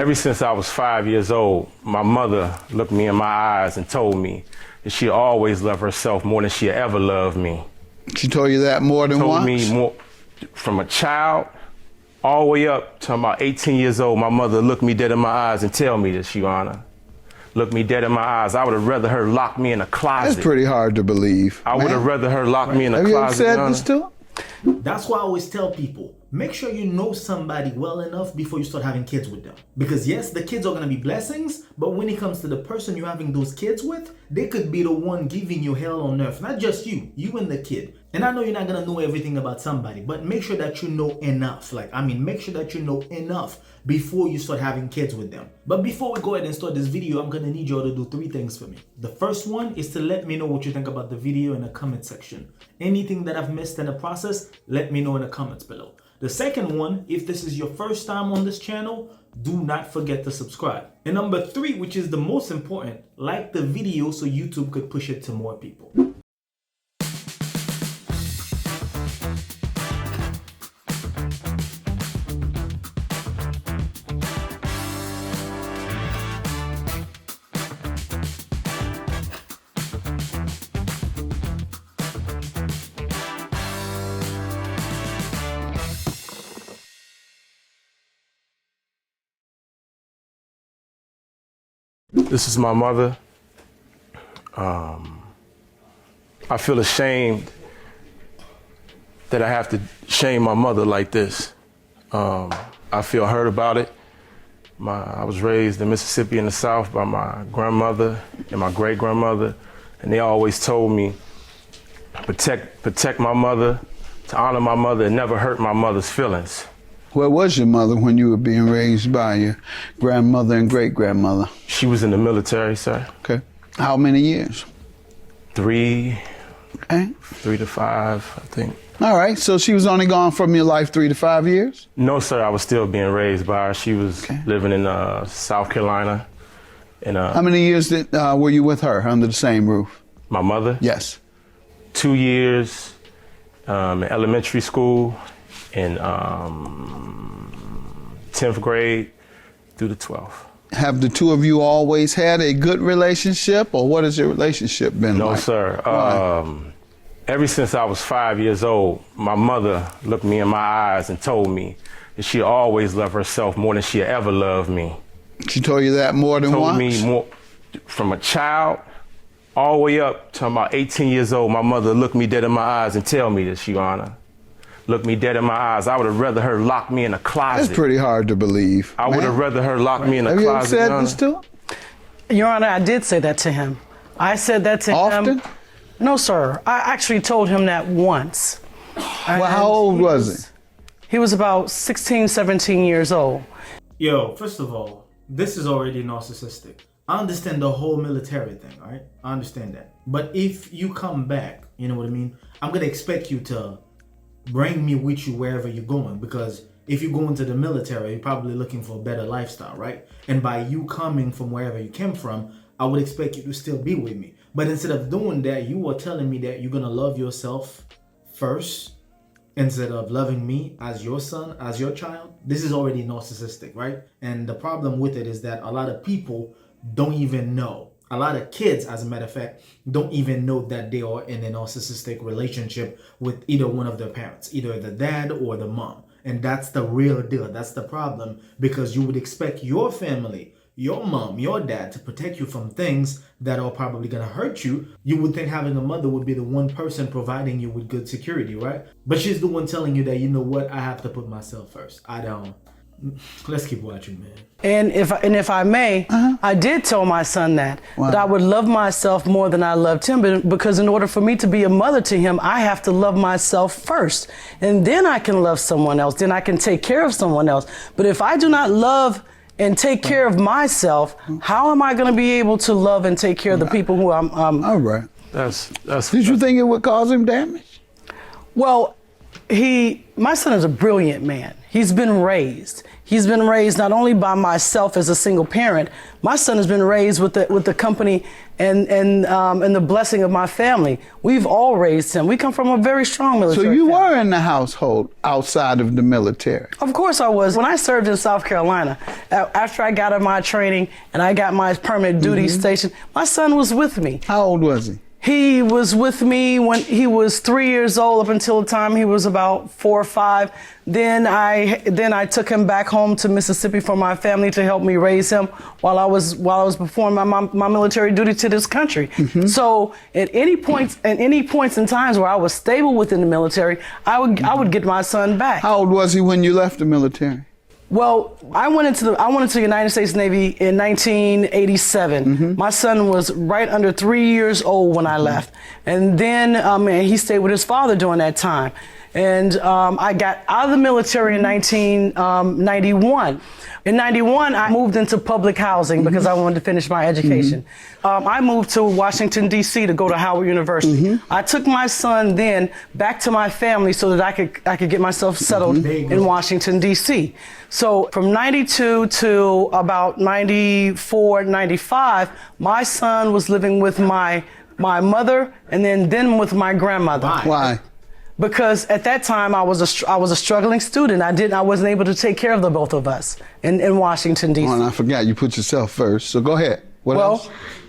Ever since I was 5 years old, my mother looked me in my eyes and told me that she always loved herself more than she ever loved me. She told you that more than once? Told me more, from a child all the way up to about 18 years old, my mother looked me dead in my eyes and tell me this, Your Honor. Look me dead in my eyes. I would have rather her lock me in a closet. That's pretty hard to believe. I would have rather her lock me in a closet. Have you ever said this to her? That's why I always tell people, make sure you know somebody well enough before you start having kids with them. Because yes, the kids are going to be blessings, but when it comes to the person you're having those kids with, they could be the one giving you hell on earth. Not just you and the kid. And I know you're not going to know everything about somebody, but make sure that you know enough. Make sure that you know enough before you start having kids with them. But before we go ahead and start this video, I'm going to need you all to do 3 things for me. The first one is to let me know what you think about the video in the comment section. Anything that I've missed in the process, let me know in the comments below. The second one, if this is your first time on this channel, do not forget to subscribe. And number 3, which is the most important, like the video so YouTube could push it to more people. This is my mother. I feel ashamed that I have to shame my mother like this. I feel hurt about it. I was raised in Mississippi in the South by my grandmother and my great-grandmother, and they always told me, protect my mother, to honor my mother, and never hurt my mother's feelings. Where was your mother when you were being raised by your grandmother and great-grandmother? She was in the military, sir. Okay. How many years? 3. Okay. 3 to 5, I think. All right, so she was only gone from your life 3 to 5 years? No, sir, I was still being raised by her. She was living in South Carolina. And, how many years were you with her under the same roof? My mother? Yes. 2 years in elementary school, in 10th grade through the 12th. Have the two of you always had a good relationship, or what has your relationship been like? No, sir. Ever since I was 5 years old, my mother looked me in my eyes and told me that she always loved herself more than she ever loved me. She told you that more than once? Told me more, from a child all the way up to about 18 years old, my mother looked me dead in my eyes and tell me this, Your Honor. Look me dead in my eyes. I would have rather her lock me in a closet. That's pretty hard to believe. I would have rather her lock me in a closet. Have you ever said this to her? Your Honor, I did say that to him. I said that to him. Often? No, sir. I actually told him that once. Well, how old was he? He was about 16, 17 years old. Yo, first of all, this is already narcissistic. I understand the whole military thing, all right? I understand that. But if you come back, you know what I mean? I'm going to expect you to bring me with you wherever you're going, because if you go into the military, you're probably looking for a better lifestyle, right? And by you coming from wherever you came from, I would expect you to still be with me. But instead of doing that, you are telling me that you're going to love yourself first instead of loving me as your son, as your child. This is already narcissistic, right? And the problem with it is that a lot of people don't even know. A lot of kids, as a matter of fact, don't even know that they are in a narcissistic relationship with either one of their parents, either the dad or the mom. And that's the real deal. That's the problem, because you would expect your family, your mom, your dad, to protect you from things that are probably going to hurt you. You would think having a mother would be the one person providing you with good security, right? But she's the one telling you that, you know what, I have to put myself first. I don't. Let's keep watching, man. And if I may, I did tell my son that I would love myself more than I loved him, because in order for me to be a mother to him, I have to love myself first. And then I can love someone else. Then I can take care of someone else. But if I do not love and take care of myself, how am I going to be able to love and take care of the people who I'm all right. Did you think it would cause him damage? Well, my son is a brilliant man. He's been raised. He's been raised not only by myself as a single parent. My son has been raised with the company and the blessing of my family. We've all raised him. We come from a very strong military So you family. were in the household outside of the military? Of course I was. When I served in South Carolina, after I got out of my training and I got my permanent duty station, my son was with me. How old was he? He was with me when he was 3 years old up until the time he was about 4 or 5. Then I took him back home to Mississippi for my family to help me raise him while I was performing my military duty to this country. So at any points in times where I was stable within the military, I would get my son back. How old was he when you left the military? Well, I went into the United States Navy in 1987. My son was right under 3 years old when I left, and then and he stayed with his father during that time. And I got out of the military in 1991. In 91, I moved into public housing because I wanted to finish my education. I moved to Washington, D.C. to go to Howard University. I took my son then back to my family so that I could get myself settled in Washington, D.C. So from 92 to about 94, 95, my son was living with my mother and then with my grandmother. Why? Because at that time I was a struggling student. I wasn't able to take care of the both of us in Washington, D.C. Oh, and I forgot you put yourself first. So go ahead. What Well, else?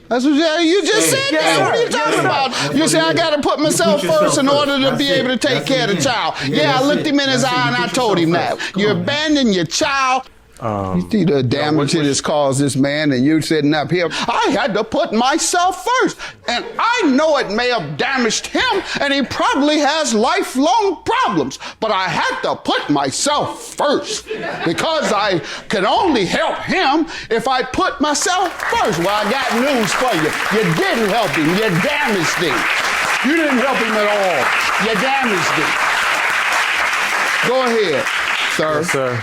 That's what you just said. Yes, That. sir. What are you talking about? You say I got to put myself first in order to be able to take care of the child. Yeah, I looked him in his eye and I told him that. You abandon your child. You see the damage it has caused this man, and you're sitting up here. I had to put myself first, and I know it may have damaged him, and he probably has lifelong problems, but I had to put myself first because I could only help him if I put myself first. Well, I got news for you. You didn't help him. You damaged him. You didn't help him at all. You damaged him. Go ahead, sir. Yes, sir.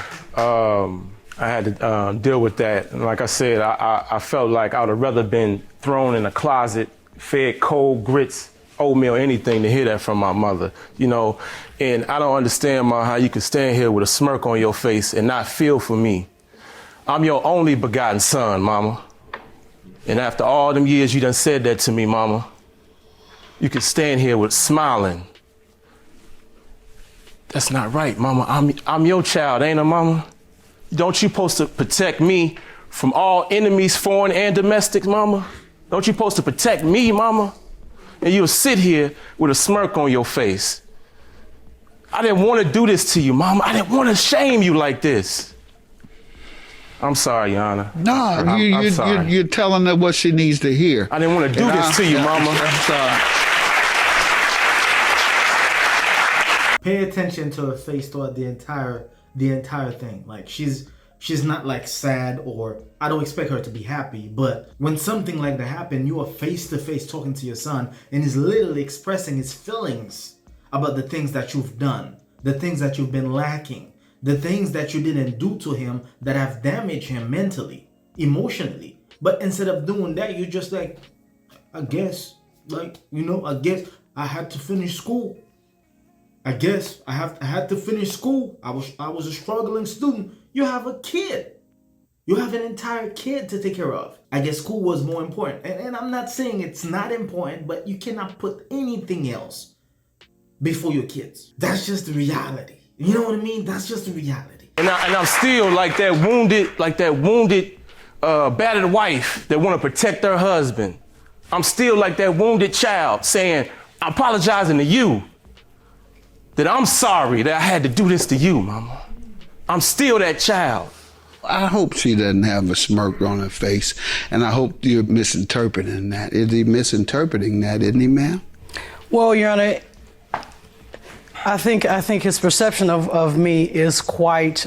I had to deal with that. And like I said, I felt like I would have rather been thrown in a closet, fed cold grits, oatmeal, anything to hear that from my mother, you know. And I don't understand, Ma, how you can stand here with a smirk on your face and not feel for me. I'm your only begotten son, Mama. And after all them years you done said that to me, Mama, you can stand here with smiling. That's not right, Mama. I'm your child, ain't I, Mama? Don't you supposed to protect me from all enemies, foreign and domestic, Mama? Don't you supposed to protect me, Mama? And you'll sit here with a smirk on your face. I didn't want to do this to you, Mama. I didn't want to shame you like this. I'm sorry, Your Honor. No, I'm sorry. you're telling her what she needs to hear. I didn't want to do this to you, Mama. I'm sorry. Pay attention to her face throughout the entire thing. Like she's not like sad, or I don't expect her to be happy, but when something like that happened, you are face to face talking to your son and he's literally expressing his feelings about the things that you've done, the things that you've been lacking, the things that you didn't do to him that have damaged him mentally, emotionally. But instead of doing that, you're just like, I guess I had to finish school. I guess I had to finish school. I was a struggling student. You have a kid. You have an entire kid to take care of. I guess school was more important. And I'm not saying it's not important, but you cannot put anything else before your kids. That's just the reality. You know what I mean? That's just the reality. And I'm still like that wounded, battered wife that want to protect her husband. I'm still like that wounded child saying, I'm apologizing to you. That I'm sorry that I had to do this to you, Mama. I'm still that child. I hope she doesn't have a smirk on her face, and I hope you're misinterpreting that. Is he misinterpreting that, isn't he, ma'am? Well, Your Honor, I think his perception of me is quite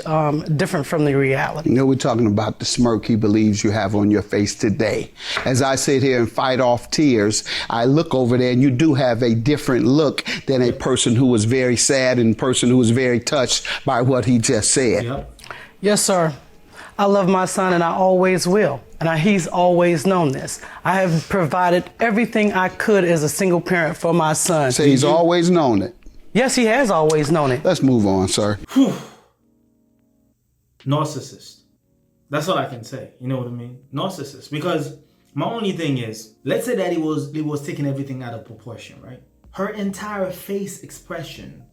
different from the reality. You know, we're talking about the smirk he believes you have on your face today. As I sit here and fight off tears, I look over there and you do have a different look than a person who was very sad and a person who was very touched by what he just said. Yep. Yes, sir. I love my son and I always will. And he's always known this. I have provided everything I could as a single parent for my son. So he's always known it. Yes, he has always known it. Let's move on, sir. Narcissist. That's all I can say. You know what I mean? Narcissist. Because my only thing is, let's say that he was taking everything out of proportion, right? Her entire face expression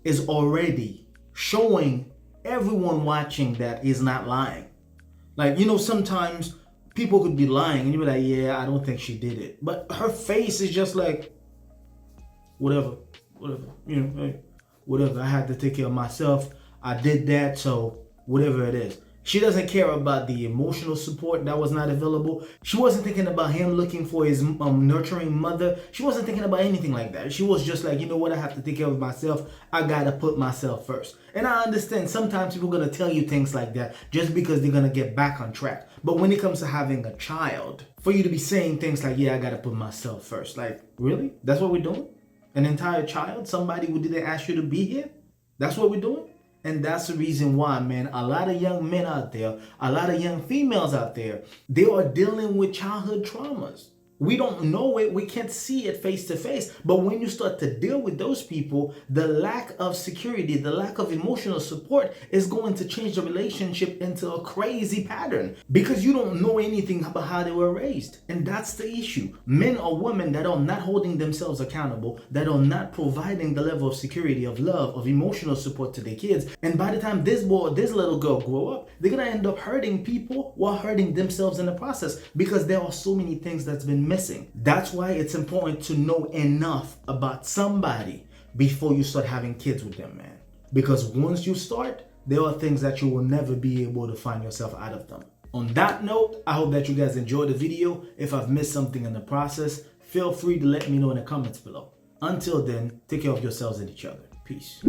is already showing everyone watching that he's not lying. Like, you know, sometimes people could be lying and you'd be like, yeah, I don't think she did it. But her face is just like, whatever, you know, hey, whatever. I had to take care of myself. I did that, so whatever it is. She doesn't care about the emotional support that was not available. She wasn't thinking about him looking for his nurturing mother. She wasn't thinking about anything like that. She was just like, you know what, I have to take care of myself. I gotta put myself first. And I understand sometimes people are gonna tell you things like that just because they're gonna get back on track. But when it comes to having a child, for you to be saying things like, yeah, I gotta put myself first. Like, really? That's what we're doing? An entire child? Somebody who didn't ask you to be here? That's what we're doing? And that's the reason why, man, a lot of young men out there, a lot of young females out there, they are dealing with childhood traumas. We don't know it. We can't see it face to face. But when you start to deal with those people, the lack of security, the lack of emotional support is going to change the relationship into a crazy pattern because you don't know anything about how they were raised. And that's the issue. Men or women that are not holding themselves accountable, that are not providing the level of security, of love, of emotional support to their kids. And by the time this boy or this little girl grow up, they're going to end up hurting people while hurting themselves in the process because there are so many things that's been missing. That's why it's important to know enough about somebody before you start having kids with them, man. Because once you start, there are things that you will never be able to find yourself out of them. On that note, I hope that you guys enjoyed the video. If I've missed something in the process, feel free to let me know in the comments below. Until then, take care of yourselves and each other. Peace.